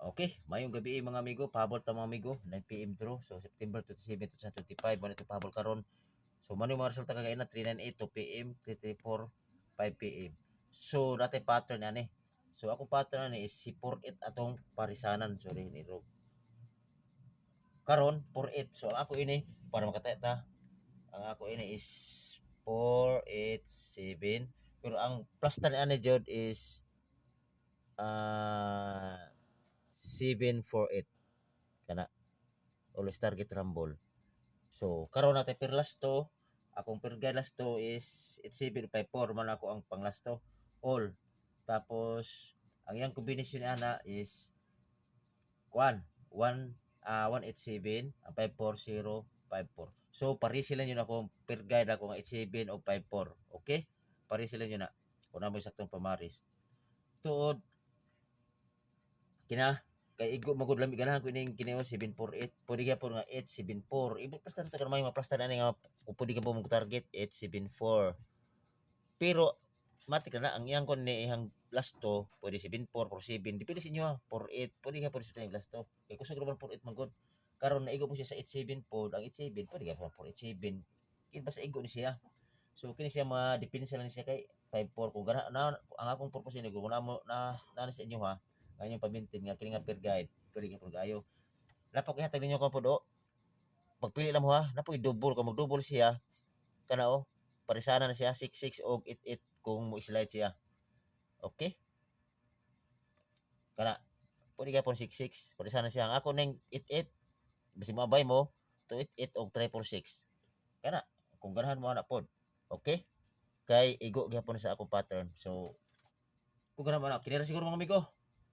Okay, mayong gabi mga amigo, pahabol ta mga amigo, 9 PM draw. So September 27, 2025, mo nito pahabol karon. So man yung mga resulta kagaina 398 2 PM, 334 5 PM. So natin pattern ani. So ako pattern ani is si 48 atong parisanan. So ni ro. Karon 48. So ako ini para makateta, ang ako ini is 487. Pero ang plus tan ani jud is 748 kana always target rumble. So karon natin per last to, akong per guide last to is 8754 man ako ang pang last to all. Tapos ang iyang combination ana is 187 ang 54054. So pare sila yun ako per guide ako nga 87 o 54. Okay? Pare sila yun na. Kuna mo saktong pamaris. Tuod kina kay igo magud lami ganahan ko ining kini 748 pwede gyapon nga 874 ibo plastar ta kan may maplastar ani nga pwede ka po mo target 874 pero matik na ang iyang kon ni ihang last to pwede 74 47 depende sa inyo ha 48 pwede ka pwede sa last to kay kusog ra man 48 man gud karon naigo mo siya sa 87 pod ang 87 pwede ka sa 487 kin basta igo ni siya so kini siya ma-depensa lang siya kay 54 kung gana na, ang akong purpose ni kung na mo na sa inyo ha nga pamintin nga kini nga per guide pwede ka pud kayo napo kay hatag ninyo ko pod pagpili lang mo ha napo i-double kung mag-double siya kana parisana na siya 66 og 88 kung mo slide siya okay kana pwede ka pon 66 parisana siya ang ako ning 88 basi mabay mo 288 og 346 kana kung ganahan mo ana pod okay kay igo gyapon sa akong pattern so kung ganahan mo ana kinira siguro mga amigo